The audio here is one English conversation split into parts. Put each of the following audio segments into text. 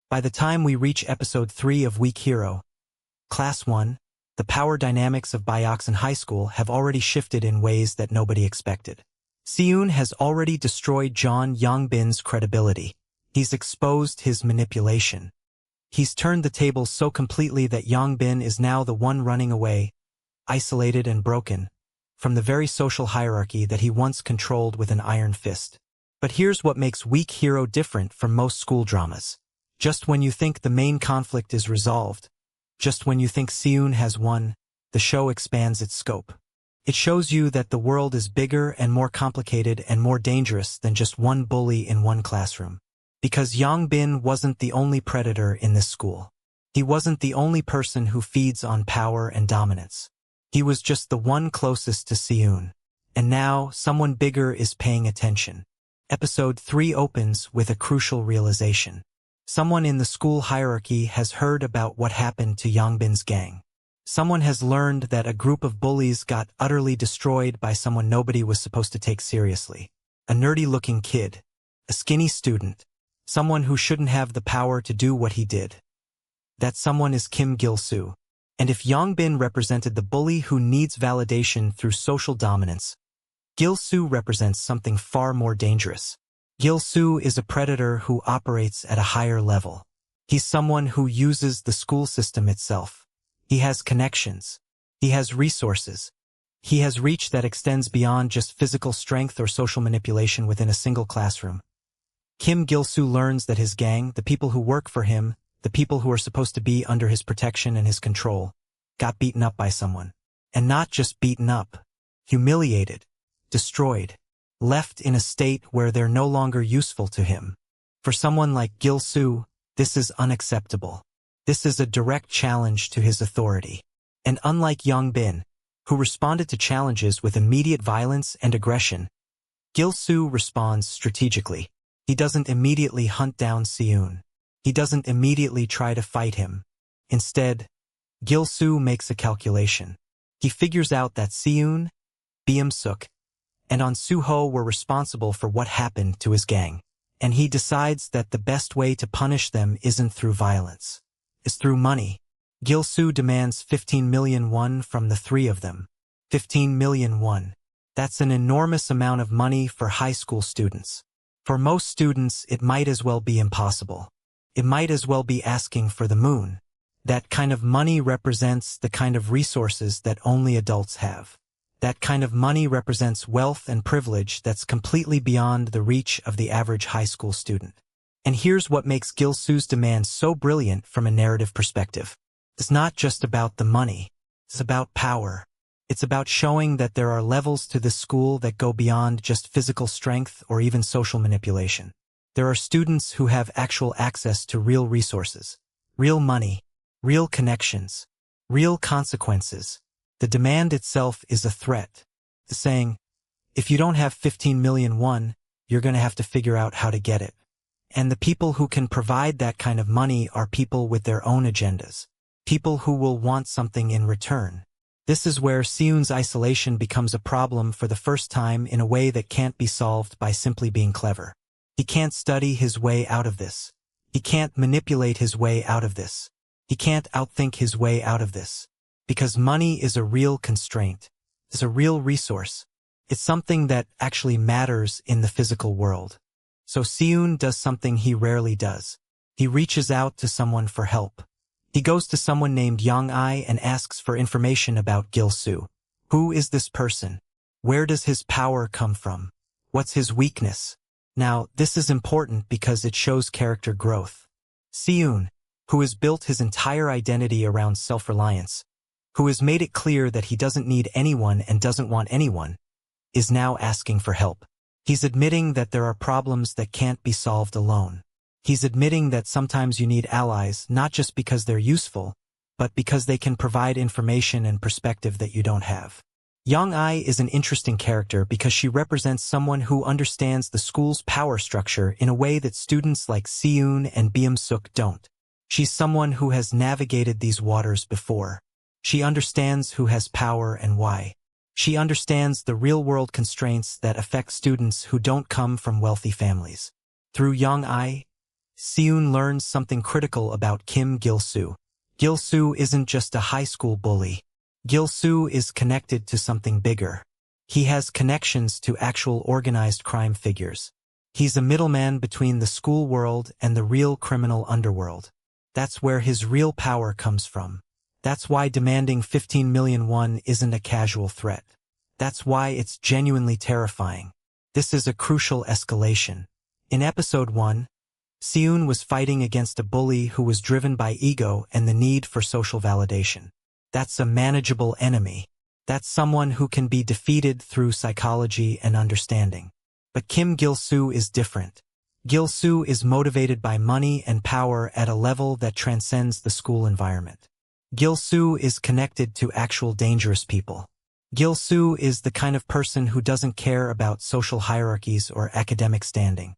By the time we reach episode 3 of Weak Hero, Class 1, the power dynamics of Byeoksan High School have already shifted in ways that nobody expected. Si-eun has already destroyed Jeon Yeong-bin's credibility. He's exposed his manipulation. He's turned the tables so completely that Yeong-bin is now the one running away, isolated and broken, from the very social hierarchy that he once controlled with an iron fist. But here's what makes Weak Hero different from most school dramas. Just when you think the main conflict is resolved, just when you think Si-eun has won, the show expands its scope. It shows you that the world is bigger and more complicated and more dangerous than just one bully in one classroom. Because Yeong-bin wasn't the only predator in this school. He wasn't the only person who feeds on power and dominance. He was just the one closest to Si-eun. And now, someone bigger is paying attention. Episode 3 opens with a crucial realization. Someone in the school hierarchy has heard about what happened to Yeong-bin's gang. Someone has learned that a group of bullies got utterly destroyed by someone nobody was supposed to take seriously. A nerdy-looking kid. A skinny student. Someone who shouldn't have the power to do what he did. That someone is Kim Gil-su. And if Yeong-bin represented the bully who needs validation through social dominance, Gil-su represents something far more dangerous. Gil-su is a predator who operates at a higher level. He's someone who uses the school system itself. He has connections. He has resources. He has reach that extends beyond just physical strength or social manipulation within a single classroom. Kim Gil-su learns that his gang, the people who work for him, the people who are supposed to be under his protection and his control, got beaten up by someone. And not just beaten up, humiliated, destroyed, left in a state where they're no longer useful to him. For someone like Gil-su, this is unacceptable. This is a direct challenge to his authority. And unlike Yeong-bin, who responded to challenges with immediate violence and aggression, Gil-su responds strategically. He doesn't immediately hunt down Si-eun. He doesn't immediately try to fight him. Instead, Gil-su makes a calculation. He figures out that Si-eun, Beom-seok, and On Soo-ho were responsible for what happened to his gang. And he decides that the best way to punish them isn't through violence. It's through money. Gil-su demands 15 million won from the three of them. 15 million won. That's an enormous amount of money for high school students. For most students, it might as well be impossible. It might as well be asking for the moon. That kind of money represents the kind of resources that only adults have. That kind of money represents wealth and privilege that's completely beyond the reach of the average high school student. And here's what makes Gil-su's demand so brilliant from a narrative perspective. It's not just about the money. It's about power. It's about showing that there are levels to this school that go beyond just physical strength or even social manipulation. There are students who have actual access to real resources, real money, real connections, real consequences. The demand itself is a threat. The saying, if you don't have 15 million won, you're going to have to figure out how to get it. And the people who can provide that kind of money are people with their own agendas. People who will want something in return. This is where Si-eun's isolation becomes a problem for the first time in a way that can't be solved by simply being clever. He can't study his way out of this. He can't manipulate his way out of this. He can't outthink his way out of this. Because money is a real constraint. It's a real resource. It's something that actually matters in the physical world. So Si-eun does something he rarely does. He reaches out to someone for help. He goes to someone named Young-ai and asks for information about Gil-su. Who is this person? Where does his power come from? What's his weakness? Now, this is important because it shows character growth. Si-eun, who has built his entire identity around self-reliance, who has made it clear that he doesn't need anyone and doesn't want anyone, is now asking for help. He's admitting that there are problems that can't be solved alone. He's admitting that sometimes you need allies not just because they're useful, but because they can provide information and perspective that you don't have. Young-ai is an interesting character because she represents someone who understands the school's power structure in a way that students like Si-eun and Beom-seok don't. She's someone who has navigated these waters before. She understands who has power and why. She understands the real-world constraints that affect students who don't come from wealthy families. Through Young-ai, Si-eun learns something critical about Kim Gil-su. Gil-su isn't just a high school bully. Gil-su is connected to something bigger. He has connections to actual organized crime figures. He's a middleman between the school world and the real criminal underworld. That's where his real power comes from. That's why demanding 15 million won isn't a casual threat. That's why it's genuinely terrifying. This is a crucial escalation. In episode 1, Si-eun was fighting against a bully who was driven by ego and the need for social validation. That's a manageable enemy. That's someone who can be defeated through psychology and understanding. But Kim Gil-su is different. Gil-su is motivated by money and power at a level that transcends the school environment. Gil-su is connected to actual dangerous people. Gil-su is the kind of person who doesn't care about social hierarchies or academic standing.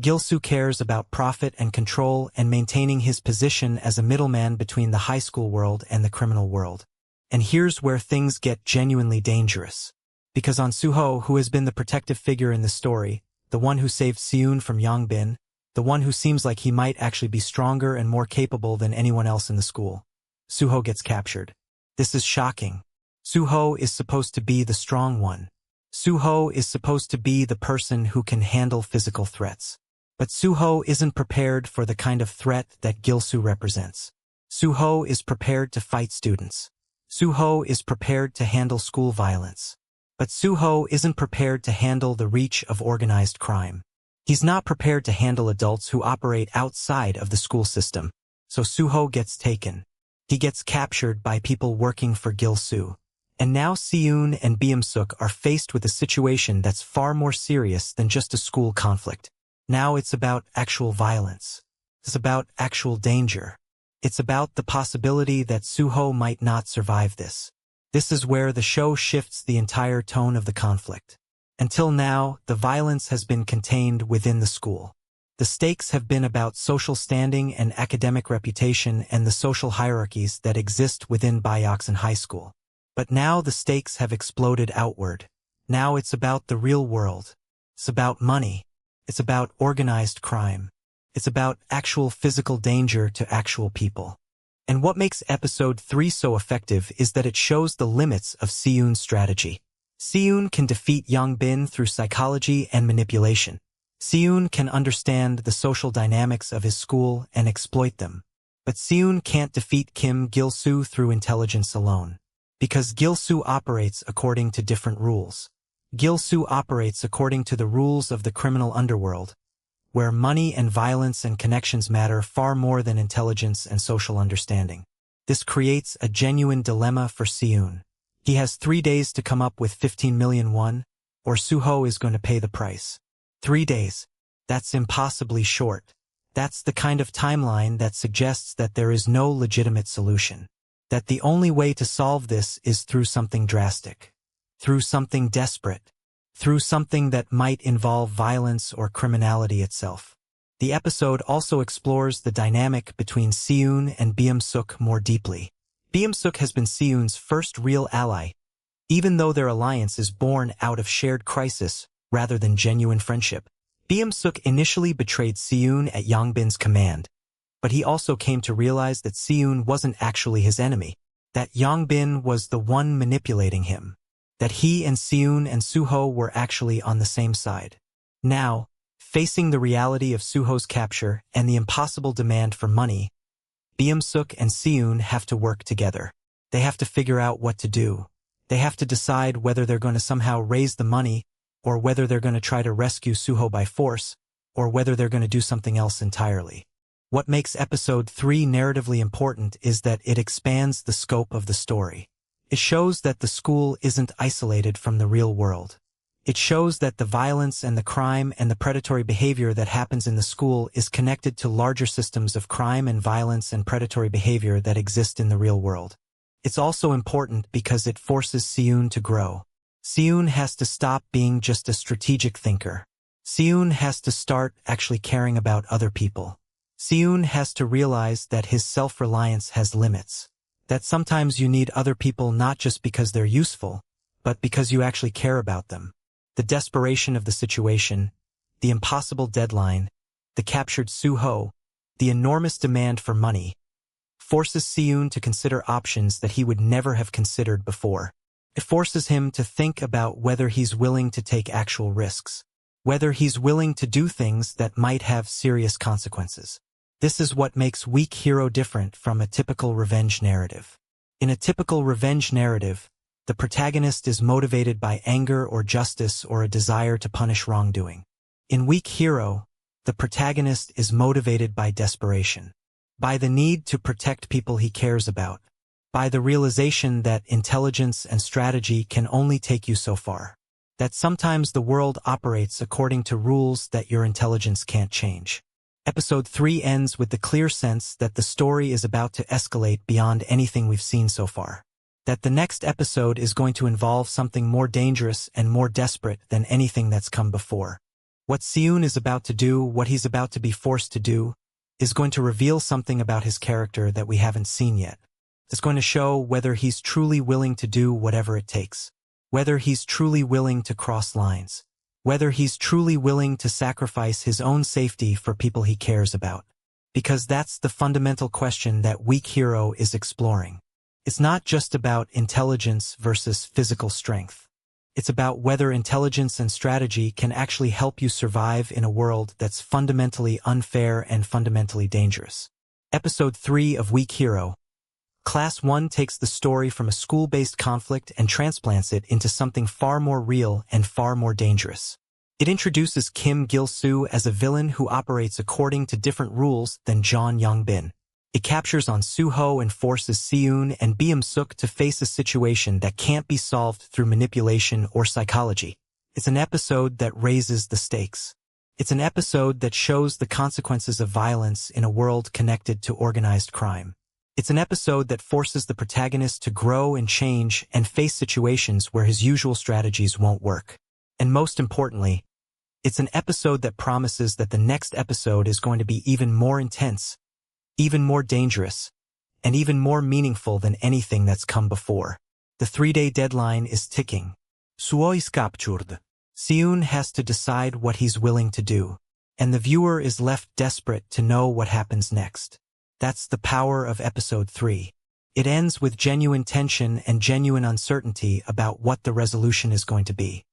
Gil-su cares about profit and control and maintaining his position as a middleman between the high school world and the criminal world. And here's where things get genuinely dangerous. Because on Suho, who has been the protective figure in the story, the one who saved Si-eun from Yeong-bin, the one who seems like he might actually be stronger and more capable than anyone else in the school, Suho gets captured. This is shocking. Suho is supposed to be the strong one. Suho is supposed to be the person who can handle physical threats. But Suho isn't prepared for the kind of threat that Gil-su represents. Suho is prepared to fight students. Suho is prepared to handle school violence. But Suho isn't prepared to handle the reach of organized crime. He's not prepared to handle adults who operate outside of the school system. So Suho gets taken. He gets captured by people working for Gil-su. And now Si-eun and Beom-seok are faced with a situation that's far more serious than just a school conflict. Now it's about actual violence. It's about actual danger. It's about the possibility that Suho might not survive this. This is where the show shifts the entire tone of the conflict. Until now, the violence has been contained within the school. The stakes have been about social standing and academic reputation and the social hierarchies that exist within Beom-seok High School. But now the stakes have exploded outward. Now it's about the real world. It's about money. It's about organized crime. It's about actual physical danger to actual people. And what makes episode 3 so effective is that it shows the limits of Si-eun's strategy. Si-eun can defeat Yeong-bin through psychology and manipulation. Si-eun can understand the social dynamics of his school and exploit them. But Si-eun can't defeat Kim Gil-su through intelligence alone. Because Gil-su operates according to different rules. Gil-su operates according to the rules of the criminal underworld, where money and violence and connections matter far more than intelligence and social understanding. This creates a genuine dilemma for Si-eun. He has 3 days to come up with 15 million won, or Suho is going to pay the price. 3 days. That's impossibly short. That's the kind of timeline that suggests that there is no legitimate solution. That the only way to solve this is through something drastic. Through something desperate. Through something that might involve violence or criminality itself. The episode also explores the dynamic between Si-eun and Beom-seok more deeply. Beom-seok has been Si-eun's first real ally, even though their alliance is born out of shared crisis rather than genuine friendship. Beom-seok initially betrayed Si-eun at Yeong-bin's command, but he also came to realize that Si-eun wasn't actually his enemy, that Yeong-bin was the one manipulating him, that he and Si-eun and Suho were actually on the same side. Now, facing the reality of Suho's capture and the impossible demand for money, Beom-seok and Si-eun have to work together. They have to figure out what to do. They have to decide whether they're going to somehow raise the money, or whether they're going to try to rescue Suho by force, or whether they're going to do something else entirely. What makes episode 3 narratively important is that it expands the scope of the story. It shows that the school isn't isolated from the real world. It shows that the violence and the crime and the predatory behavior that happens in the school is connected to larger systems of crime and violence and predatory behavior that exist in the real world. It's also important because it forces Si-eun to grow. Si-eun has to stop being just a strategic thinker. Si-eun has to start actually caring about other people. Si-eun has to realize that his self-reliance has limits. That sometimes you need other people not just because they're useful, but because you actually care about them. The desperation of the situation, the impossible deadline, the captured Suho, The enormous demand for money forces Si-eun to consider options that he would never have considered before. It forces him to think about whether he's willing to take actual risks, whether he's willing to do things that might have serious consequences. This is what makes Weak Hero different from a typical revenge narrative. In a typical revenge narrative, the protagonist is motivated by anger or justice or a desire to punish wrongdoing. In Weak Hero, the protagonist is motivated by desperation, by the need to protect people he cares about, by the realization that intelligence and strategy can only take you so far, that sometimes the world operates according to rules that your intelligence can't change. Episode 3 ends with the clear sense that the story is about to escalate beyond anything we've seen so far, that the next episode is going to involve something more dangerous and more desperate than anything that's come before. What Si-eun is about to do, what he's about to be forced to do, is going to reveal something about his character that we haven't seen yet. It's going to show whether he's truly willing to do whatever it takes, whether he's truly willing to cross lines, whether he's truly willing to sacrifice his own safety for people he cares about. Because that's the fundamental question that Weak Hero is exploring. It's not just about intelligence versus physical strength. It's about whether intelligence and strategy can actually help you survive in a world that's fundamentally unfair and fundamentally dangerous. Episode 3 of Weak Hero. Class 1 takes the story from a school-based conflict and transplants it into something far more real and far more dangerous. It introduces Kim Gil-su as a villain who operates according to different rules than Jeon Yeong-bin. It captures on Soo-ho and forces Si-eun and Beom-seok to face a situation that can't be solved through manipulation or psychology. It's an episode that raises the stakes. It's an episode that shows the consequences of violence in a world connected to organized crime. It's an episode that forces the protagonist to grow and change and face situations where his usual strategies won't work. And most importantly, it's an episode that promises that the next episode is going to be even more intense, even more dangerous, and even more meaningful than anything that's come before. The 3-day deadline is ticking. Suo is captured. Si-eun has to decide what he's willing to do, and the viewer is left desperate to know what happens next. That's the power of episode 3. It ends with genuine tension and genuine uncertainty about what the resolution is going to be.